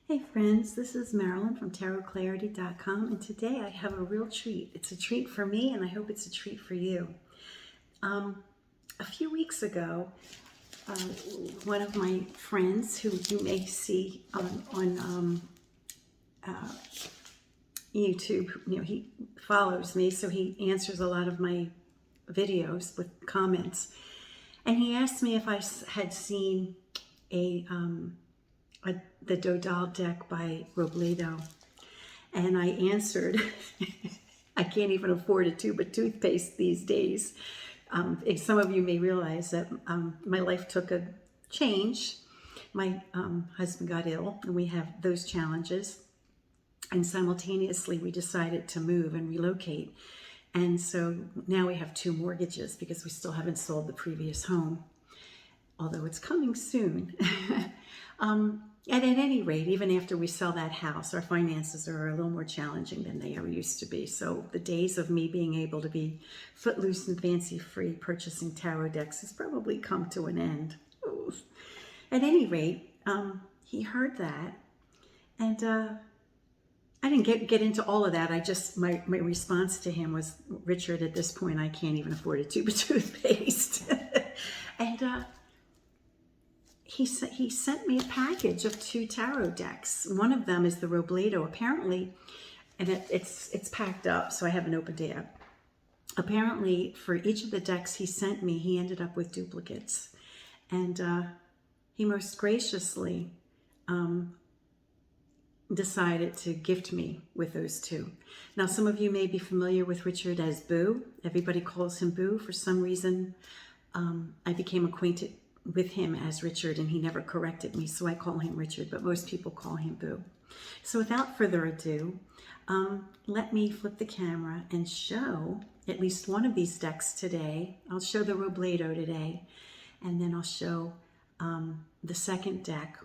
Hey friends, this is Marilyn from tarotclarity.com, and today I have a real treat. It's a treat for me, and I hope it's a treat for you. A few weeks ago, one of my friends, who you may see on YouTube, he follows me, so he answers a lot of my videos with comments, and he asked me if I had seen the Dodal deck by Robledo, and I answered, I can't even afford a tube of toothpaste these days. Some of you may realize that my life took a change. My husband got ill, and we have those challenges. And simultaneously, we decided to move and relocate. And so now we have 2 mortgages because we still haven't sold the previous home, although it's coming soon. And at any rate, even after we sell that house, our finances are a little more challenging than they ever used to be. So the days of me being able to be footloose and fancy-free purchasing tarot decks has probably come to an end. Ooh. At any rate, he heard that, and I didn't get into all of that. I just, my response to him was, Richard, at this point, I can't even afford a tube of toothpaste. And he sent me a package of 2 tarot decks. One of them is the Robledo, apparently, and it's packed up, so I haven't opened it yet. Apparently, for each of the decks he sent me, he ended up with duplicates. And he most graciously decided to gift me with those 2. Now, some of you may be familiar with Richard as Boo. Everybody calls him Boo. For some reason, I became acquainted with him as Richard, and he never corrected me, so I call him Richard, but most people call him Boo. So without further ado, let me flip the camera and show at least one of these decks today. I'll show the Robledo today, and then I'll show the second deck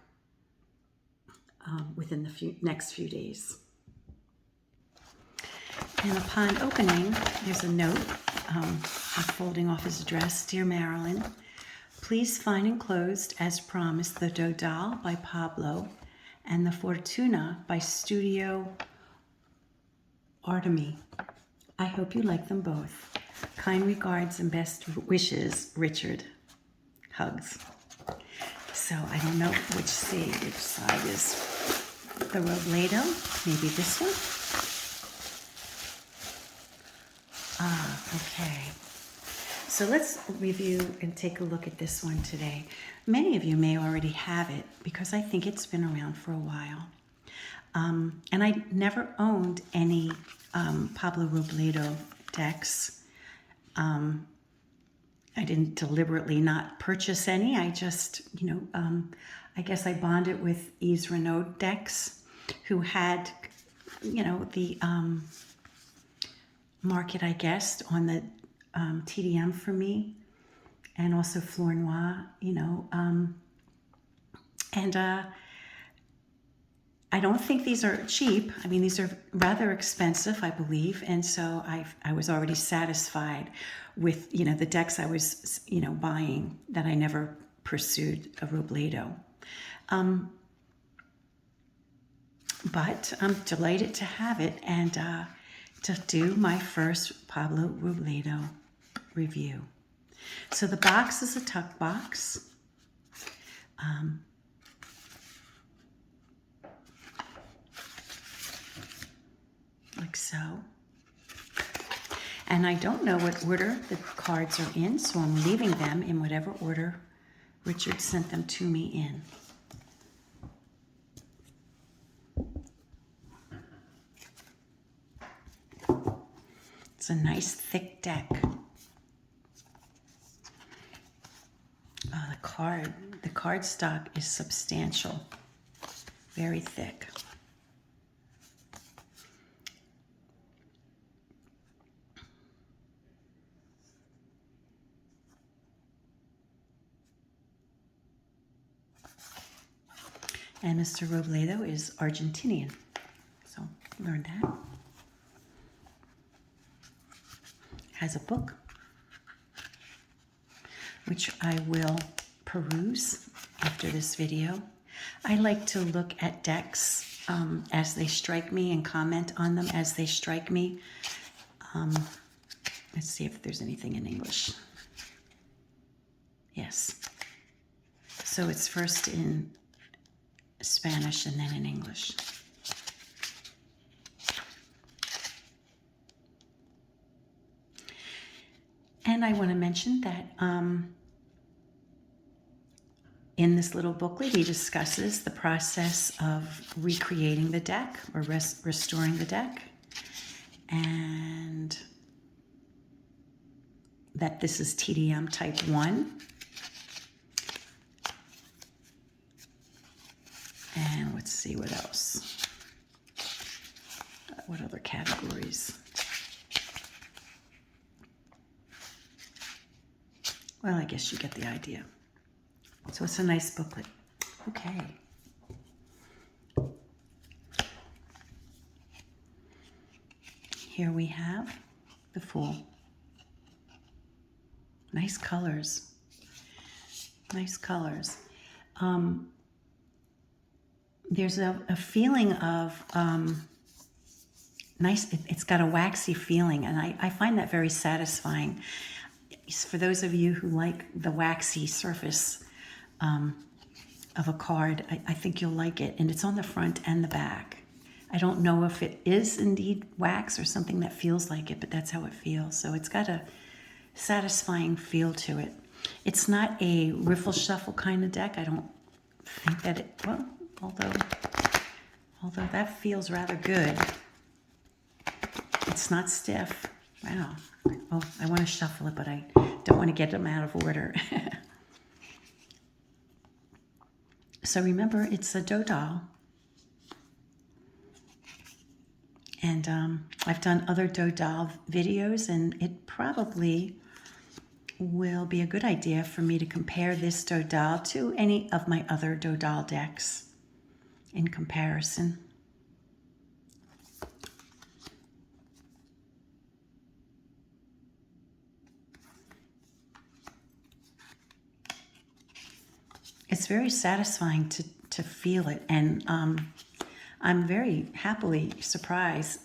within the next few days. And upon opening, there's a note folding off his address. Dear Marilyn, please find enclosed, as promised, the Dodal by Pablo and the Fortuna by Studio Artemi. I hope you like them both. Kind regards and best wishes, Richard. Hugs. So I don't know which side is the Robledo. Maybe this one? Okay. So let's review and take a look at this one today. Many of you may already have it because I think it's been around for a while. And I never owned any Pablo Robledo decks. I didn't deliberately not purchase any. I just, I guess I bonded with Yves Renaud decks, who had, the market, I guess, on the TdM for me, and also Fleur Noir, and I don't think these are cheap. I mean, these are rather expensive, I believe, and so I was already satisfied with, the decks I was, buying, that I never pursued a Robledo. But I'm delighted to have it and to do my first Pablo Robledo review. So the box is a tuck box. Like so. And I don't know what order the cards are in, so I'm leaving them in whatever order Richard sent them to me in. It's a nice thick deck. The card stock is substantial, very thick. And Mr. Robledo is Argentinian, so learned that. Has a book, which I will peruse after this video. I like to look at decks as they strike me and comment on them as they strike me. Let's see if there's anything in English. Yes. So it's first in Spanish and then in English. And I want to mention that in this little booklet, he discusses the process of recreating the deck or restoring the deck. And that this is TdM type 1. And let's see what else. What other categories? Well, I guess you get the idea. So it's a nice booklet. Okay. Here we have the Fool. Nice colors. Nice colors. There's a feeling of nice, it's got a waxy feeling, and I find that very satisfying. For those of you who like the waxy surface of a card, I think you'll like it. And it's on the front and the back. I don't know if it is indeed wax or something that feels like it, but that's how it feels. So it's got a satisfying feel to it. It's not a riffle shuffle kind of deck. I don't think that it, well, although that feels rather good. It's not stiff. Wow. Oh, I want to shuffle it, but I don't want to get them out of order. So remember, it's a Dodal. And I've done other Dodal videos, and it probably will be a good idea for me to compare this Dodal to any of my other Dodal decks in comparison. It's very satisfying to feel it, and I'm very happily surprised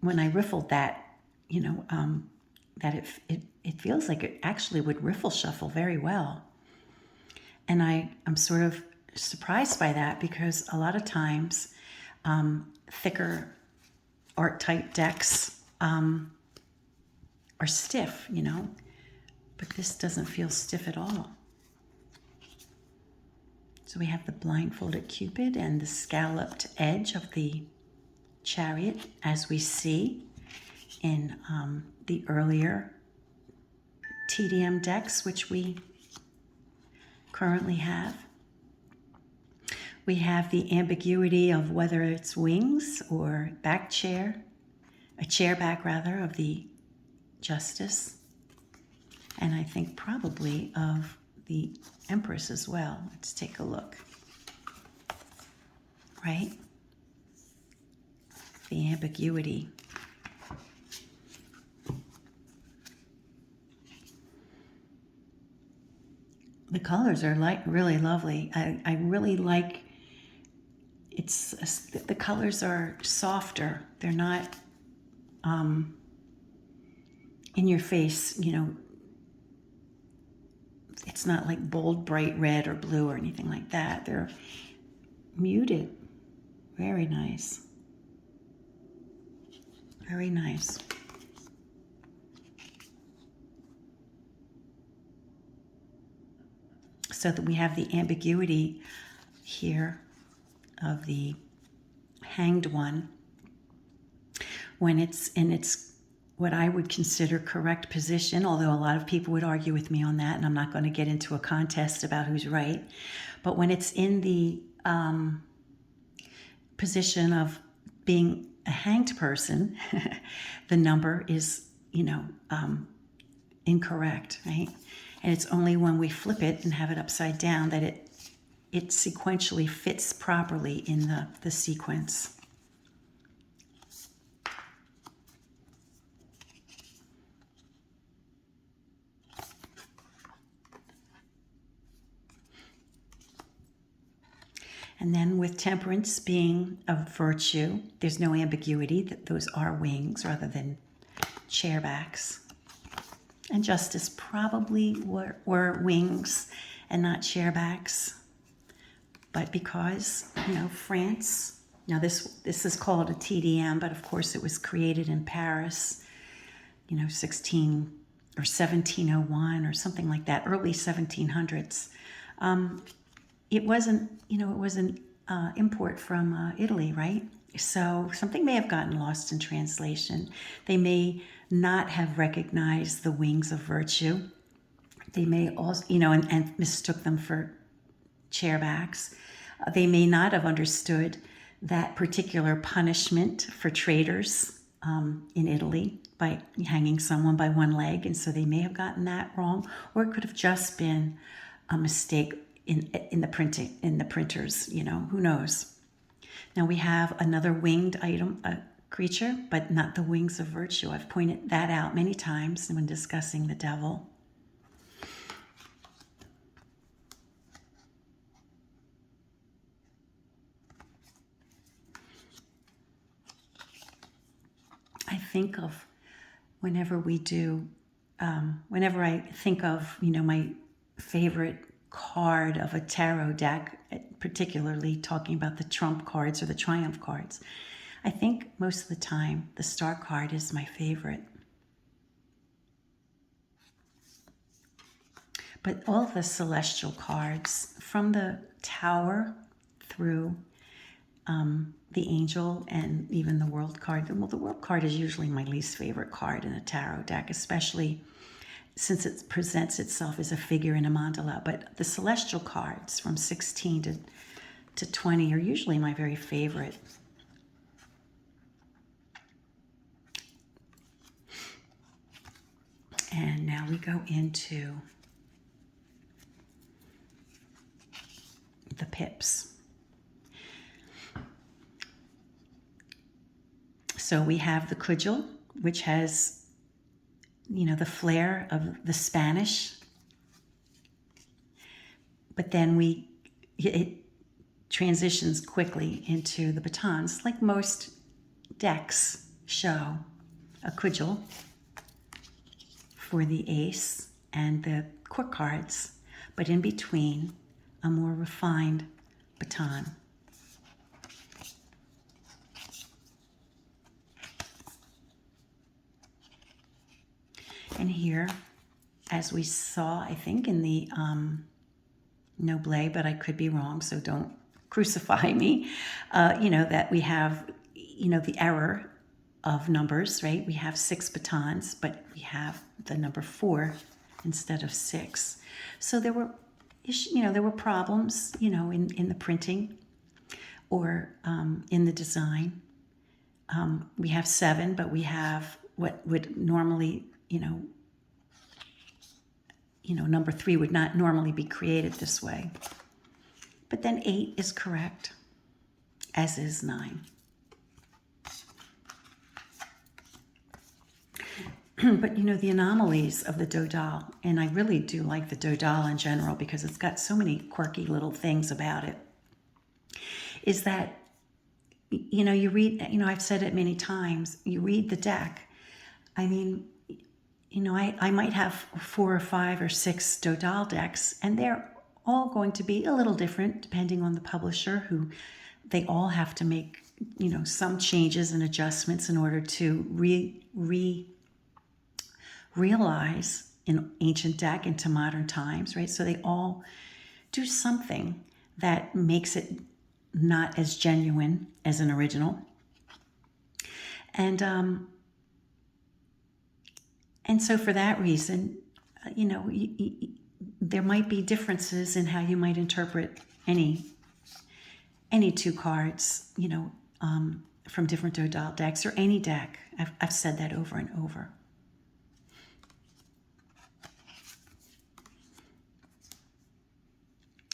when I riffled that, that it feels like it actually would riffle shuffle very well. And I'm sort of surprised by that, because a lot of times thicker art type decks are stiff, but this doesn't feel stiff at all. So we have the blindfolded Cupid and the scalloped edge of the Chariot, as we see in the earlier TdM decks, which we currently have. We have the ambiguity of whether it's wings or back chair, a chair back rather, of the Justice, and I think probably of the Empress as well. Let's take a look. Right? The ambiguity. The colors are really lovely. I really like, the colors are softer. They're not in your face, it's not like bold, bright red or blue or anything like that. They're muted. Very nice. Very nice. So that we have the ambiguity here of the Hanged One when it's in its what I would consider correct position, although a lot of people would argue with me on that, and I'm not going to get into a contest about who's right. But when it's in the position of being a hanged person, the number is, incorrect, right? And it's only when we flip it and have it upside down that it sequentially fits properly in the sequence. And then with temperance being a virtue, there's no ambiguity that those are wings rather than chairbacks. And justice probably were wings and not chairbacks. But because, France, now this is called a TdM, but of course it was created in Paris, 16 or 1701 or something like that, early 1700s. It wasn't, it was an import from Italy, right? So something may have gotten lost in translation. They may not have recognized the wings of virtue. They may also, and mistook them for chairbacks. They may not have understood that particular punishment for traitors in Italy by hanging someone by one leg, and so they may have gotten that wrong, or it could have just been a mistake in the printing, in the printers. Who knows? Now we have another winged item, creature, but not the wings of virtue. I've pointed that out many times when discussing the devil. I think of whenever I think of, my favorite card of a tarot deck, particularly talking about the trump cards or the triumph cards, I think most of the time the star card is my favorite. But all the celestial cards, from the tower through the angel and even the world card. Well, the world card is usually my least favorite card in a tarot deck, especially since it presents itself as a figure in a mandala. But the celestial cards from 16 to 20 are usually my very favorite. And now we go into the pips. So we have the cudgel, which has, the flair of the Spanish, but then it transitions quickly into the batons, like most decks show a cudgel for the ace and the court cards, but in between a more refined baton. And here, as we saw, I think in the Noble, but I could be wrong, so don't crucify me, that we have, the error of numbers, right? We have 6 batons, but we have the number 4 instead of 6. So there were, there were problems, in the printing or in the design. We have 7, but we have what would normally, number 3 would not normally be created this way. But then 8 is correct, as is 9. But the anomalies of the Dodal, and I really do like the Dodal in general because it's got so many quirky little things about it, is that, you read, I've said it many times, you read the deck. I mean, I might have 4 or 5 or 6 Dodal decks, and they're all going to be a little different depending on the publisher, who they all have to make, some changes and adjustments in order to realize an ancient deck into modern times, right? So they all do something that makes it not as genuine as an original. And so for that reason, there might be differences in how you might interpret any 2 cards, from different Dodal decks or any deck. I've said that over and over.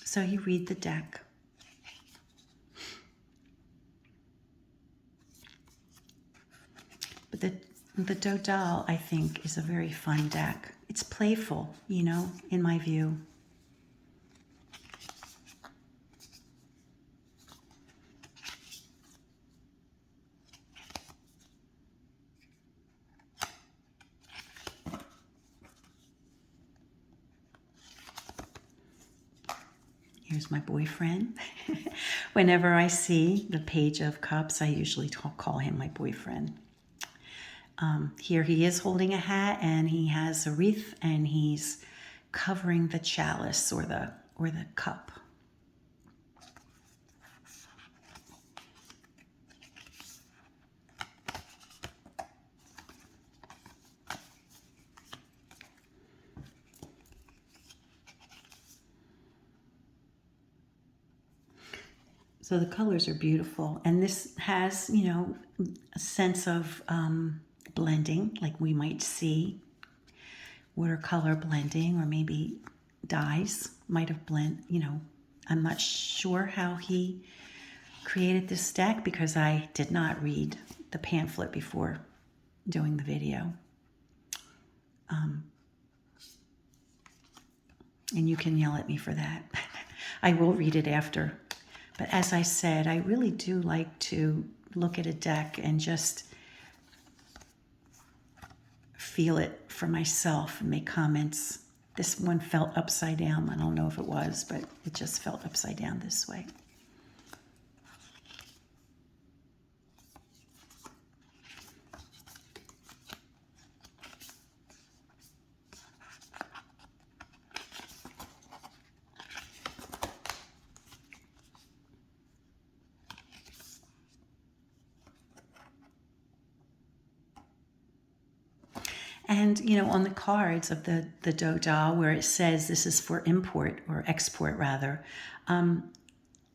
So you read the deck. But the Dodal, I think, is a very fun deck. It's playful, in my view. Here's my boyfriend. Whenever I see the Page of Cups, I usually call him my boyfriend. Here he is holding a hat, and he has a wreath, and he's covering the chalice or the cup. So the colors are beautiful, and this has, you know, a sense of blending, like we might see watercolor blending, or maybe dyes might have blend, you know. I'm not sure how he created this deck because I did not read the pamphlet before doing the video. And you can yell at me for that. I will read it after. But as I said, I really do like to look at a deck and just feel it for myself and make comments. This one felt upside down. I don't know if it was, but it just felt upside down this way. And, you know, on the cards of the Dodal, where it says this is for import or export rather, I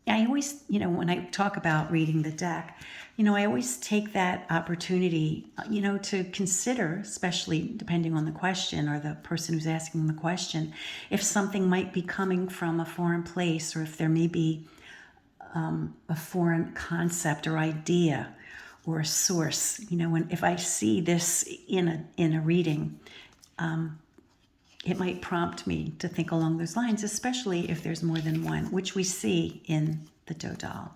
always, you know, when I talk about reading the deck, you know, I always take that opportunity, you know, to consider, especially depending on the question or the person who's asking the question, if something might be coming from a foreign place, or if there may be a foreign concept or idea or a source. You know, if I see this in a reading, it might prompt me to think along those lines, especially if there's more than one, which we see in the Dodal.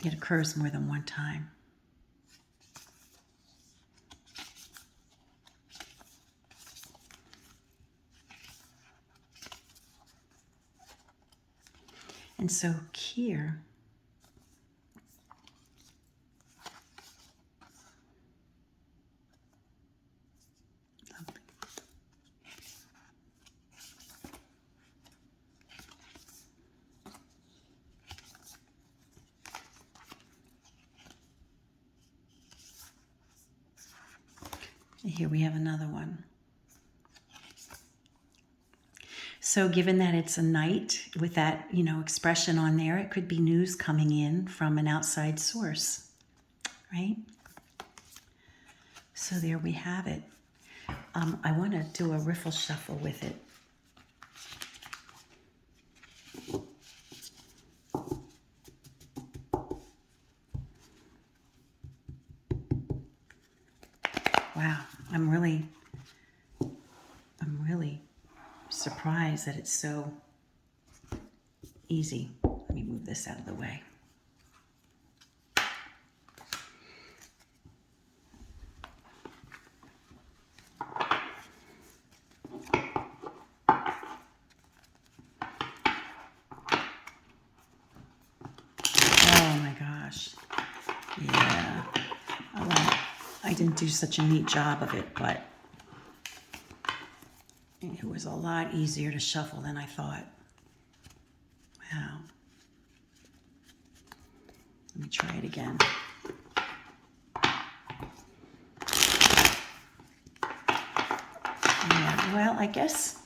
It occurs more than one time. And so here, here we have another one. So given that it's a knight with that, you know, expression on there, it could be news coming in from an outside source, right? So there we have it. I want to do a riffle shuffle with it. Wow, I'm really surprised that it's so easy. Let me move this out of the way. Oh my gosh. Yeah. I didn't do such a neat job of it, but it was a lot easier to shuffle than I thought. Wow. Let me try it again. Yeah, well, I guess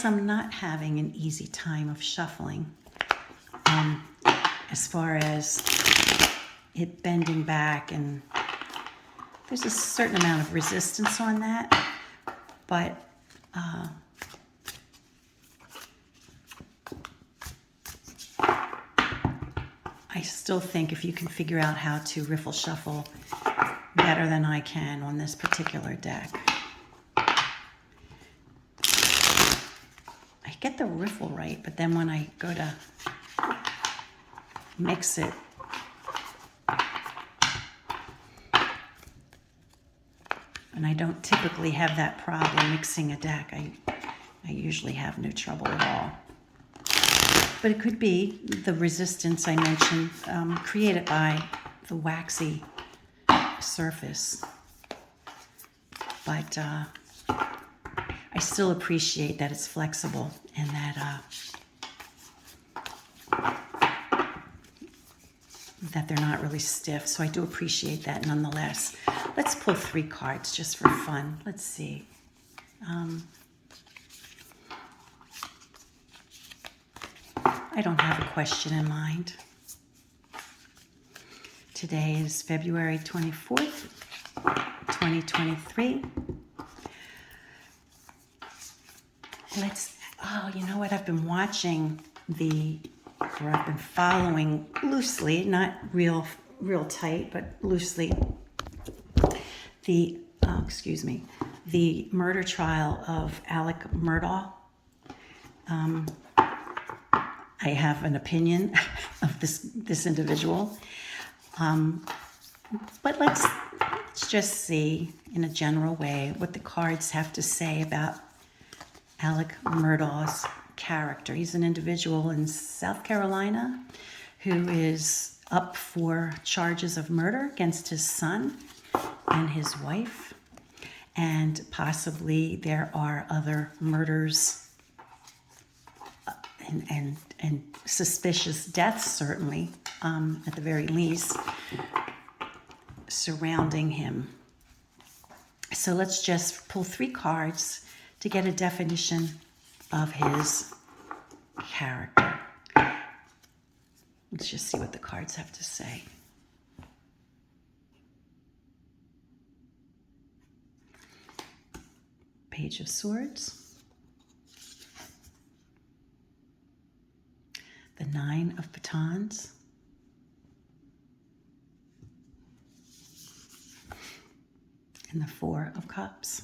I'm not having an easy time of shuffling. As far as it bending back, and there's a certain amount of resistance on that, but I still think if you can figure out how to riffle shuffle better than I can on this particular deck. I get the riffle right, but then when I go to mix it, and I don't typically have that problem mixing a deck. I usually have no trouble at all. But it could be the resistance I mentioned created by the waxy surface. But I still appreciate that it's flexible and that they're not really stiff. So I do appreciate that nonetheless. Let's pull 3 cards just for fun. Let's see. I don't have a question in mind. Today is February 24th, 2023. You know what? I've been watching I've been following loosely, not real tight, but loosely, the murder trial of Murdaugh. I have an opinion of this individual, but let's just see in a general way what the cards have to say about Murdaugh's character. He's an individual in South Carolina who is up for charges of murder against his son and his wife, and possibly there are other murders and suspicious deaths, certainly, at the very least, surrounding him. So let's just pull 3 cards to get a definition of his character. Let's just see what the cards have to say. Page of Swords. The 9 of Batons. And the 4 of Cups.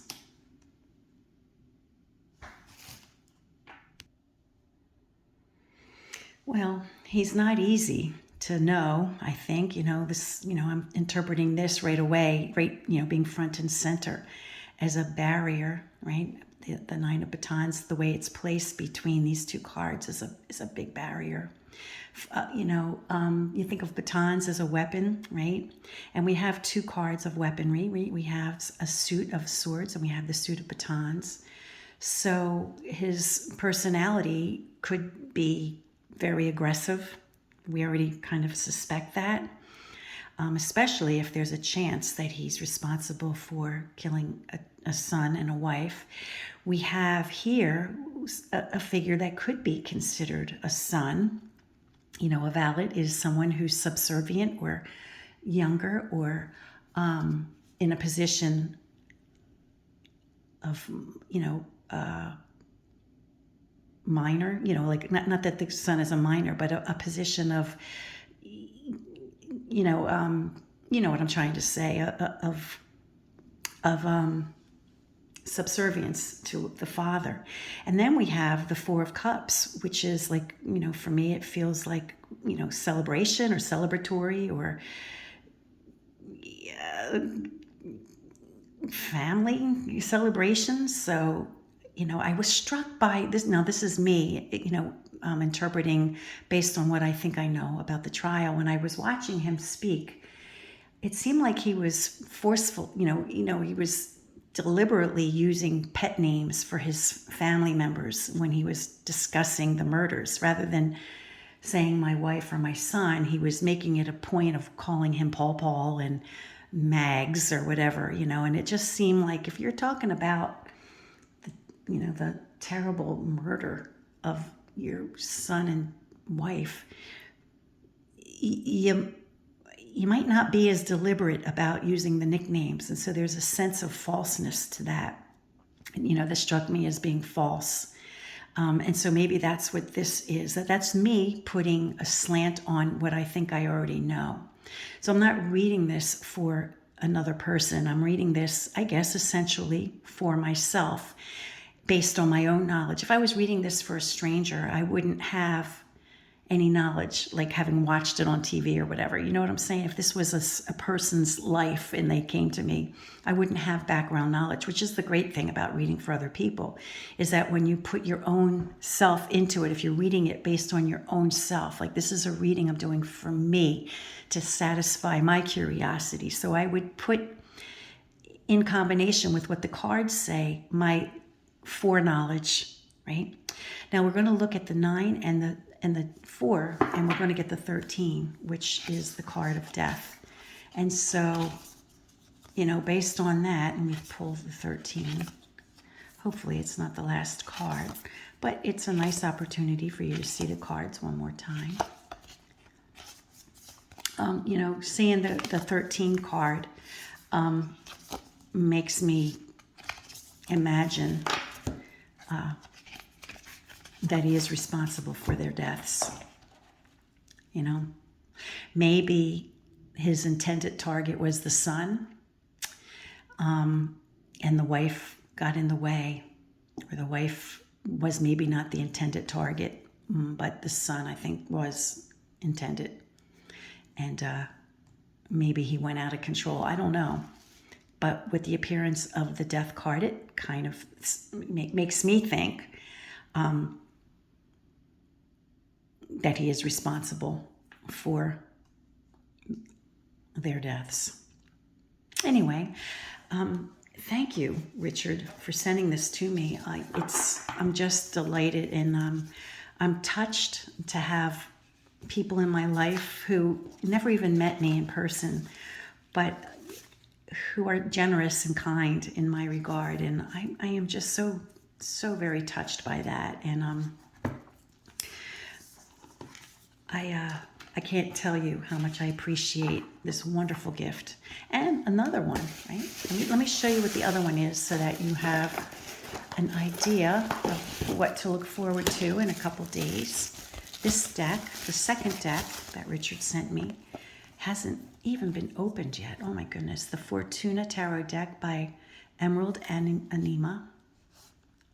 Well, he's not easy to know, I think. I'm interpreting this right away, being front and center as a barrier, right? The 9 of Batons, the way it's placed between these 2 cards is a big barrier. You think of batons as a weapon, right? And we have 2 cards of weaponry. We have a suit of swords and we have the suit of batons. So his personality could be very aggressive. We already kind of suspect that, especially if there's a chance that he's responsible for killing a son and a wife. We have here a figure that could be considered a son. A valet is someone who's subservient or younger or in a position of, minor, like not that the son is a minor, but a position of, what I'm trying to say, of subservience to the father. And then we have the 4 of Cups, which is like, for me, it feels like, celebration or celebratory or family celebrations. So, I was struck by this. Now, this is me, interpreting based on what I think I know about the trial. When I was watching him speak, it seemed like he was forceful. He was deliberately using pet names for his family members when he was discussing the murders. Rather than saying my wife or my son, he was making it a point of calling him Paul and Mags or whatever, and it just seemed like if you're talking about the terrible murder of your son and wife, you might not be as deliberate about using the nicknames. And so there's a sense of falseness to that, that struck me as being false. And so maybe that's what this is, that's me putting a slant on what I think I already know. So I'm not reading this for another person. I'm reading this, I guess, essentially for myself, based on my own knowledge. If I was reading this for a stranger, I wouldn't have any knowledge, like having watched it on TV or whatever. You know what I'm saying? If this was a person's life and they came to me, I wouldn't have background knowledge, which is the great thing about reading for other people, is that when you put your own self into it, if you're reading it based on your own self, like this is a reading I'm doing for me to satisfy my curiosity. So I would put in combination with what the cards say, my foreknowledge, right? Now we're going to look at the 9 and the 4, and we're going to get the 13, which is the card of death. And so, you know, based on that, and we've pulled the 13. Hopefully it's not the last card, but it's a nice opportunity for you to see the cards one more time. You know, seeing the 13 card makes me imagine that he is responsible for their deaths. You know, maybe his intended target was the son, and the wife got in the way, or the wife was maybe not the intended target, but the son, I think, was intended. And maybe he went out of control. I don't know. But with the appearance of the death card, it kind of makes me think that he is responsible for their deaths. Anyway, thank you, Richard, for sending this to me. I'm just delighted, and I'm touched to have people in my life who never even met me in person, but who are generous and kind in my regard. And I am just so very touched by that. And I can't tell you how much I appreciate this wonderful gift. And another one, right? Let me show you what the other one is so that you have an idea of what to look forward to in a couple days. This deck, the second deck that Richard sent me, hasn't even been opened yet. Oh my goodness. The Fortuna Tarot deck by Emerald and Anima.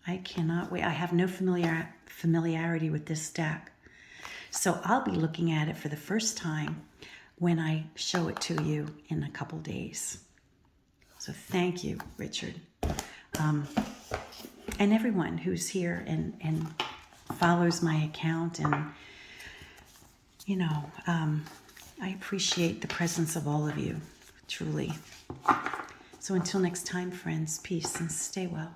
I cannot wait. I have no familiarity with this deck. So I'll be looking at it for the first time when I show it to you in a couple days. So thank you, Richard. And everyone who's here and follows my account. And, you know, I appreciate the presence of all of you, truly. So until next time, friends, peace and stay well.